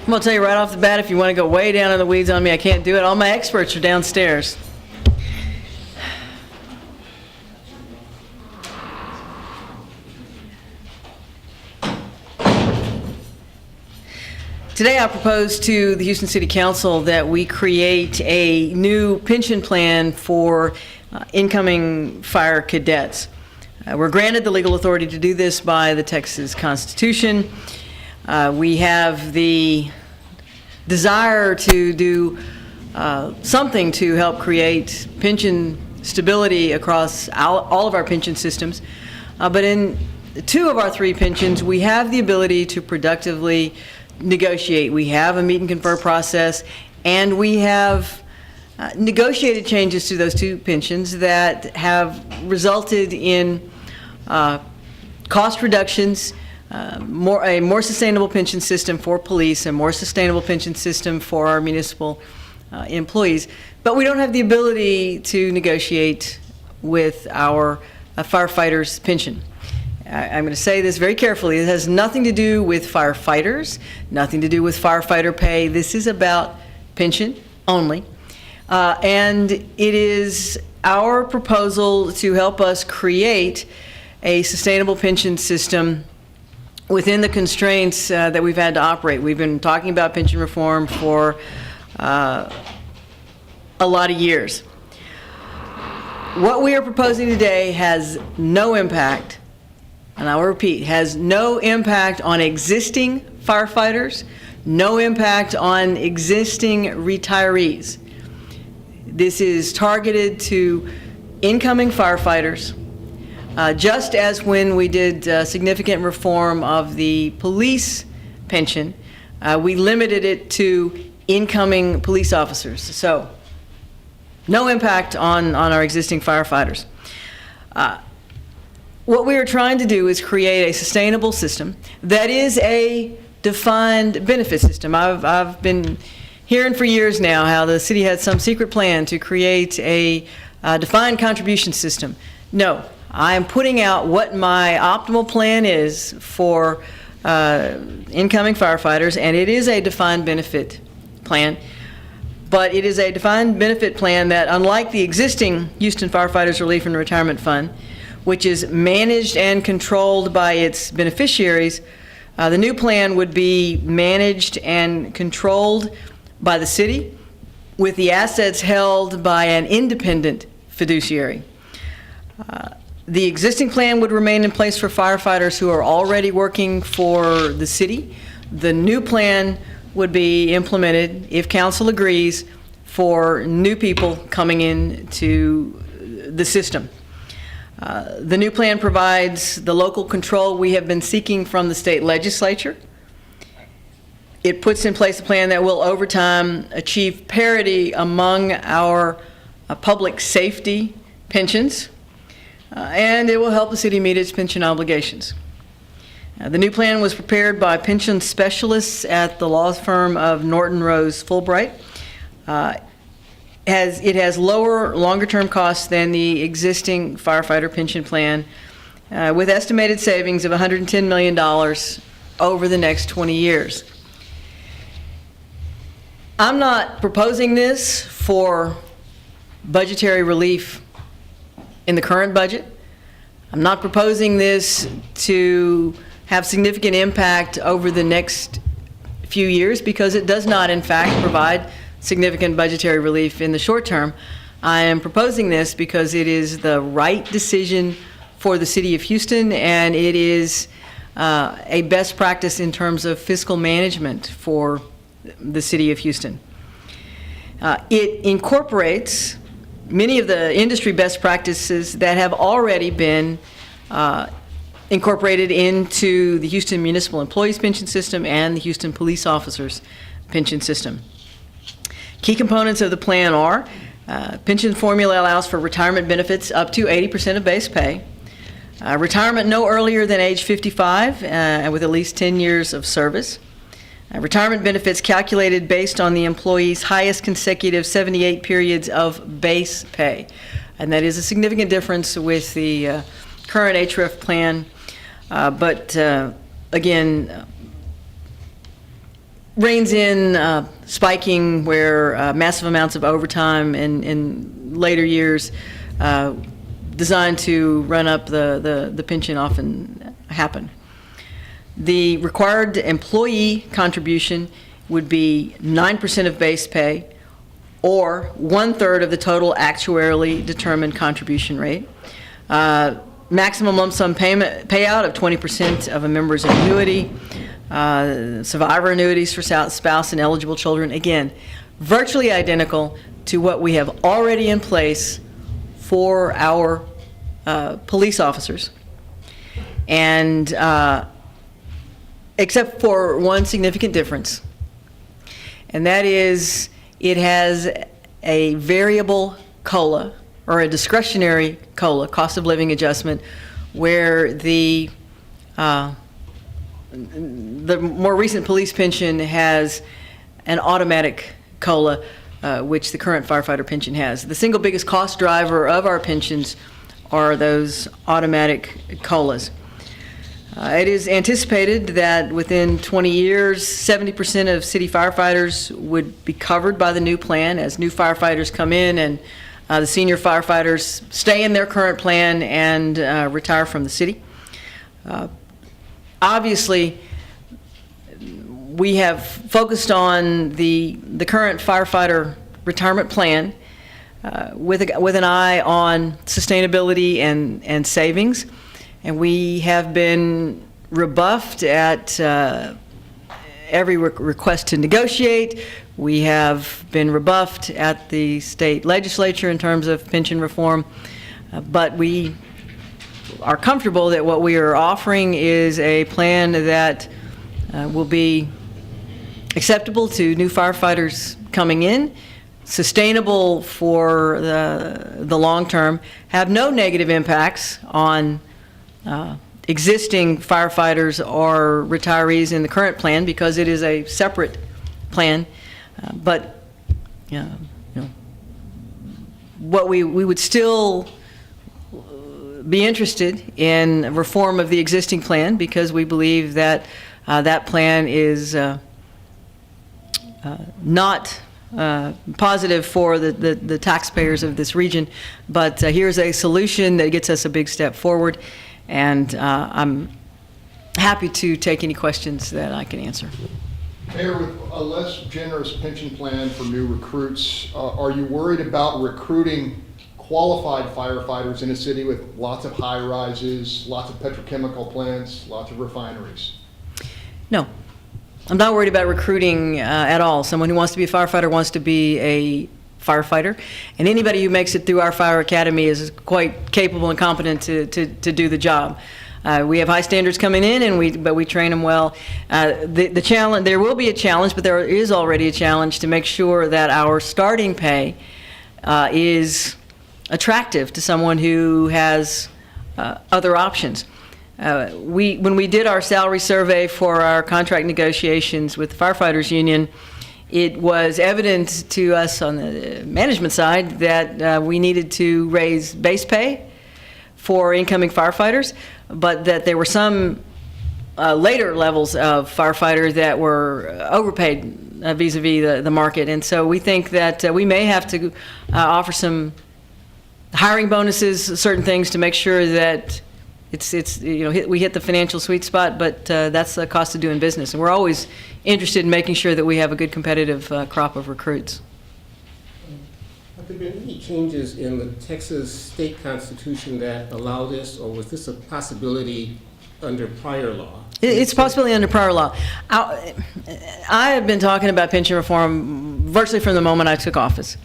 I'm going to tell you right off the bat, if you want to go way down in the weeds on me, I can't do it. All my experts are downstairs. Today I propose to the Houston City Council that we create a new pension plan for incoming fire cadets. We're granted the legal authority to do this by the Texas Constitution. We have the desire to do something to help create pension stability across all of our pension systems. But in 2 of our 3 pensions, we have the ability to productively negotiate. We have a meet and confer process, and we have negotiated changes to those 2 pensions that have resulted in cost reductions, a more sustainable pension system for police, a more sustainable pension system for our municipal employees. But we don't have the ability to negotiate with our firefighters' pension. I'm going to say this very carefully. It has nothing to do with firefighters, nothing to do with firefighter pay. This is about pension only. And it is our proposal to help us create a sustainable pension system within the constraints that we've had to operate. We've been talking about pension reform for a lot of years. What we are proposing today has no impact, and I will repeat, has no impact on existing firefighters, no impact on existing retirees. This is targeted to incoming firefighters, just as when we did significant reform of the police pension, we limited it to incoming police officers. So, no impact on our existing firefighters. What we are trying to do is create a sustainable system that is a defined benefit system. I've been hearing for years now how the city had some secret plan to create a defined contribution system. No, I am putting out what my optimal plan is for incoming firefighters, and it is a defined benefit plan. But it is a defined benefit plan that, unlike the existing Houston Firefighters Relief and Retirement Fund, which is managed and controlled by its beneficiaries, the new plan would be managed and controlled by the city with the assets held by an independent fiduciary. The existing plan would remain in place for firefighters who are already working for the city. The new plan would be implemented, if council agrees, for new people coming into the system. The new plan provides the local control we have been seeking from the state legislature. It puts in place a plan that will, over time, achieve parity among our public safety pensions, and it will help the city meet its pension obligations. The new plan was prepared by pension specialists at the law firm of Norton Rose Fulbright. It has lower, longer-term costs than the existing firefighter pension plan, with estimated savings of $110 million over the next 20 years. I'm not proposing this for budgetary relief in the current budget. I'm not proposing this to have significant impact over the next few years, because it does not, in fact, provide significant budgetary relief in the short term. I am proposing this because it is the right decision for the city of Houston, and it is a best practice in terms of fiscal management for the city of Houston. It incorporates many of the industry best practices that have already been incorporated into the Houston Municipal Employees Pension System and the Houston Police Officers Pension System. Key components of the plan are pension formula allows for retirement benefits up to 80% of base pay, retirement no earlier than age 55 and with at least 10 years of service, retirement benefits calculated based on the employee's highest consecutive 78 periods of base pay, and that is a significant difference with the current HREF plan, but again, reins in spiking where massive amounts of overtime in later years designed to run up the pension often happen. The required employee contribution would be 9% of base pay or 1/3 of the total actuarially determined contribution rate. Maximum lump sum payout of 20% of a member's annuity. Survivor annuities for spouse and eligible children. Again, virtually identical to what we have already in place for our police officers. And except for one significant difference, and that is it has a variable COLA, or a discretionary COLA, cost of living adjustment, where the more recent police pension has an automatic COLA, which the current firefighter pension has. The single biggest cost driver of our pensions are those automatic COLAs. It is anticipated that within 20 years, 70% of city firefighters would be covered by the new plan as new firefighters come in, and the senior firefighters stay in their current plan and retire from the city. Obviously, we have focused on the current firefighter retirement plan with an eye on sustainability and savings. And we have been rebuffed at every request to negotiate. We have been rebuffed at the state legislature in terms of pension reform. But we are comfortable that what we are offering is a plan that will be acceptable to new firefighters coming in, sustainable for the long term, have no negative impacts on existing firefighters or retirees in the current plan because it is a separate plan. But what we would still be interested in reform of the existing plan because we believe that that plan is not positive for the taxpayers of this region. But here's a solution that gets us a big step forward. And I'm happy to take any questions that I can answer. Mayor, with a less generous pension plan for new recruits, are you worried about recruiting qualified firefighters in a city with lots of high rises, lots of petrochemical plants, lots of refineries? No, I'm not worried about recruiting at all. Someone who wants to be a firefighter wants to be a firefighter, and anybody who makes it through our fire academy is quite capable and competent to do the job. We have high standards coming in, but we train them well. The challenge, there will be a challenge, but there is already a challenge to make sure that our starting pay is attractive to someone who has other options. When we did our salary survey for our contract negotiations with the Firefighters Union, it was evident to us on the management side that we needed to raise base pay for incoming firefighters, but that there were some later levels of firefighter that were overpaid vis-a-vis the market. And so we think that we may have to offer some hiring bonuses, certain things to make sure that we hit the financial sweet spot, but that's the cost of doing business. And we're always interested in making sure that we have a good competitive crop of recruits. Have there been any changes in the Texas state constitution that allow this, or was this a possibility under prior law? It's a possibility under prior law. I have been talking about pension reform virtually from the moment I took office.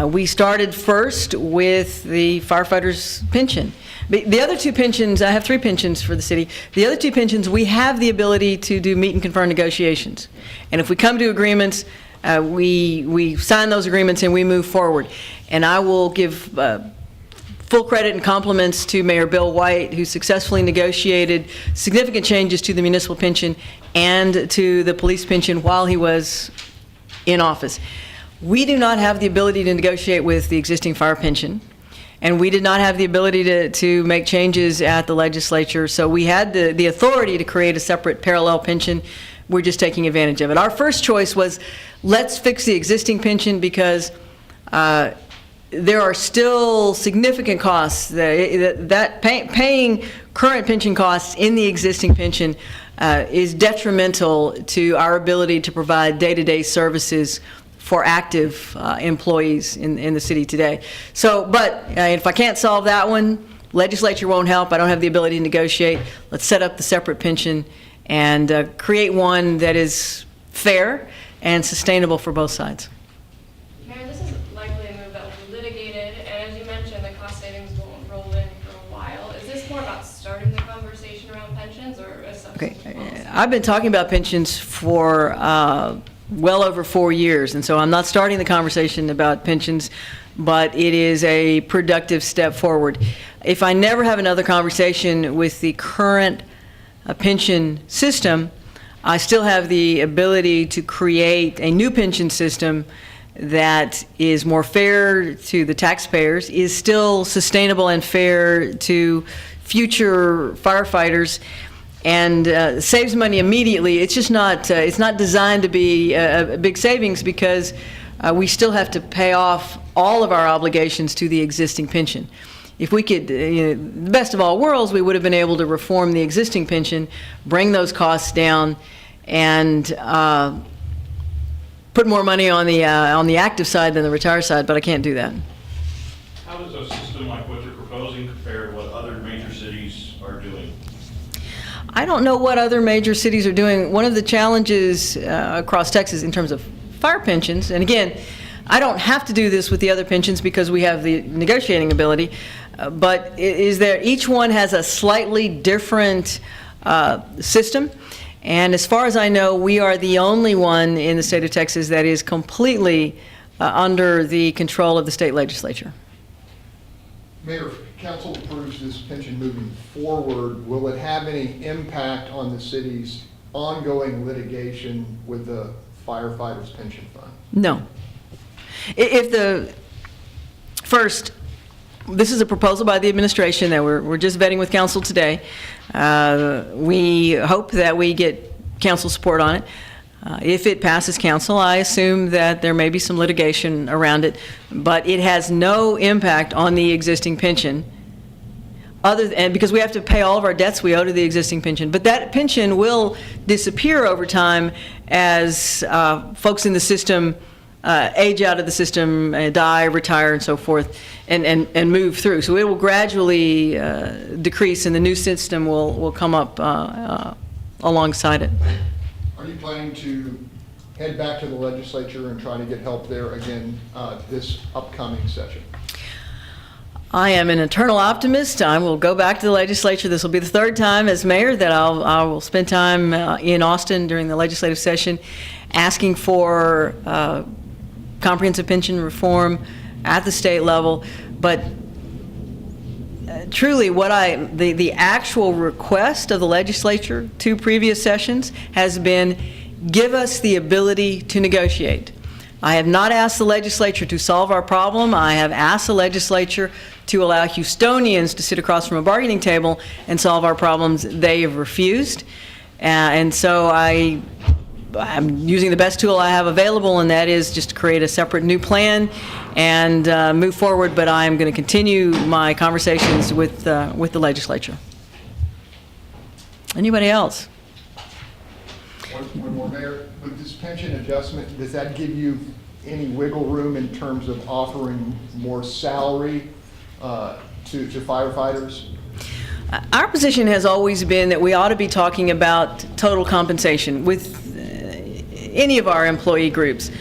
We started first with the firefighters' pension. The other two pensions, I have 3 pensions for the city. The other 2 pensions, we have the ability to do meet and confer negotiations. And if we come to agreements, we sign those agreements and we move forward. And I will give full credit and compliments to Mayor Bill White, who successfully negotiated significant changes to the municipal pension and to the police pension while he was in office. We do not have the ability to negotiate with the existing fire pension, and we did not have the ability to make changes at the legislature, so we had the authority to create a separate parallel pension, we're just taking advantage of it. Our first choice was, let's fix the existing pension, because there are still significant costs paying current pension costs in the existing pension is detrimental to our ability to provide day-to-day services for active employees in the city today. So, but if I can't solve that one, legislature won't help. I don't have the ability to negotiate. Let's set up the separate pension and create one that is fair and sustainable for both sides. Mayor, this is likely a move that will be litigated, and as you mentioned, the cost savings won't roll in for a while. Is this more about starting the conversation around pensions, or a subsequent policy? I've been talking about pensions for well over 4 years, and so I'm not starting the conversation about pensions, but it is a productive step forward. If I never have another conversation with the current pension system, I still have the ability to create a new pension system that is more fair to the taxpayers, is still sustainable and fair to future firefighters, and saves money immediately. It's just not, it's not designed to be a big savings, because we still have to pay off all of our obligations to the existing pension. If we could, the best of all worlds, we would have been able to reform the existing pension, bring those costs down, and put more money on the active side than the retired side, but I can't do that. How does a system like what you're proposing compare to what other major cities are doing? I don't know what other major cities are doing. One of the challenges across Texas in terms of fire pensions, and again, I don't have to do this with the other pensions because we have the negotiating ability, but is there, each one has a slightly different system. And as far as I know, we are the only one in the state of Texas that is completely under the control of the state legislature. Mayor, if council approves this pension moving forward, will it have any impact on the city's ongoing litigation with the firefighters' pension fund? No. First, this is a proposal by the administration that we're just vetting with council today. We hope that we get council support on it. If it passes council, I assume that there may be some litigation around it, but it has no impact on the existing pension, because we have to pay all of our debts we owe to the existing pension. But that pension will disappear over time as folks in the system age out of the system, die, retire, and so forth, and move through. So it will gradually decrease, and the new system will come up alongside it. Are you planning to head back to the legislature and try to get help there again this upcoming session? I am an eternal optimist. I will go back to the legislature. This will be the third time as mayor that I will spend time in Austin during the legislative session asking for comprehensive pension reform at the state level. But truly, the actual request of the legislature 2 previous sessions has been, give us the ability to negotiate. I have not asked the legislature to solve our problem. I have asked the legislature to allow Houstonians to sit across from a bargaining table and solve our problems. They have refused. And so I'm using the best tool I have available, and that is just to create a separate new plan and move forward. But I'm going to continue my conversations with the legislature. Anybody else? One more, Mayor. With this pension adjustment, does that give you any wiggle room in terms of offering more salary to firefighters? Our position has always been that we ought to be talking about total compensation with any of our employee groups.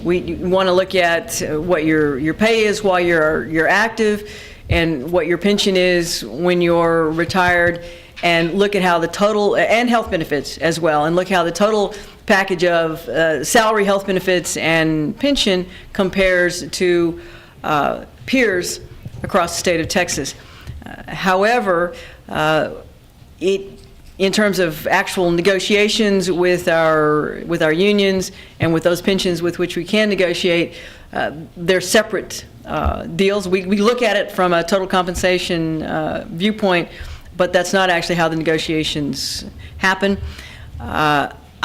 We want to look at what your pay is while you're active and what your pension is when you're retired, and look at how the total, and health benefits as well, and look how the total package of salary, health benefits, and pension compares to peers across the state of Texas. However, in terms of actual negotiations with our unions and with those pensions with which we can negotiate, they're separate deals. We look at it from a total compensation viewpoint, but that's not actually how the negotiations happen.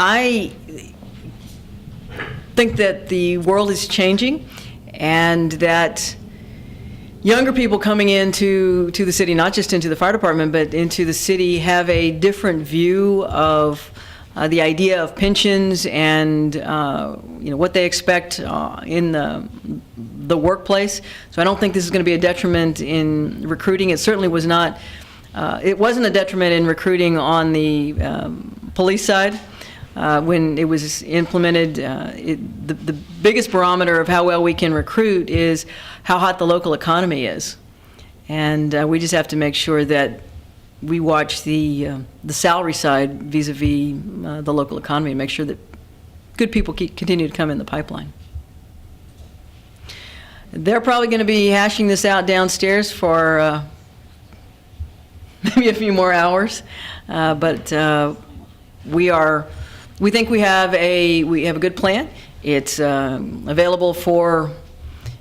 I think that the world is changing, and that younger people coming into the city, not just into the fire department, but into the city, have a different view of the idea of pensions and what they expect in the workplace. So I don't think this is going to be a detriment in recruiting. It certainly was not. It wasn't a detriment in recruiting on the police side. When it was implemented, the biggest barometer of how well we can recruit is how hot the local economy is. And we just have to make sure that we watch the salary side vis-a-vis the local economy and make sure that good people continue to come in the pipeline. They're probably going to be hashing this out downstairs for maybe a few more hours, but we think we have a good plan. It's available for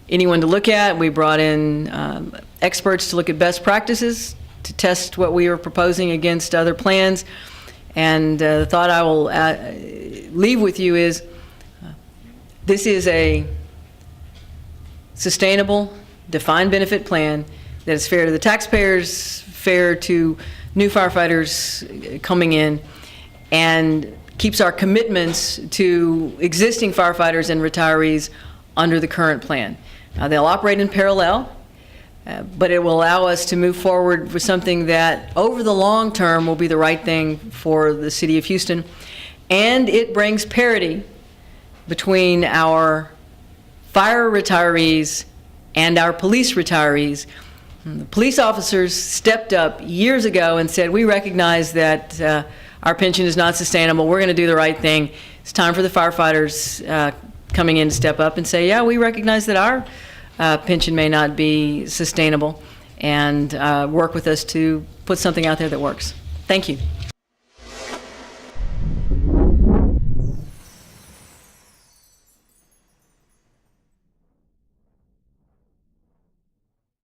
anyone to look at. We brought in experts to look at best practices, to test what we are proposing against other plans. And the thought I will leave with you is this is a sustainable, defined benefit plan that is fair to the taxpayers, fair to new firefighters coming in, and keeps our commitments to existing firefighters and retirees under the current plan. They'll operate in parallel, but it will allow us to move forward with something that over the long term will be the right thing for the city of Houston. And it brings parity between our fire retirees and our police retirees. The police officers stepped up years ago and said, we recognize that our pension is not sustainable. We're going to do the right thing. It's time for the firefighters coming in to step up and say, yeah, we recognize that our pension may not be sustainable, and work with us to put something out there that works. Thank you.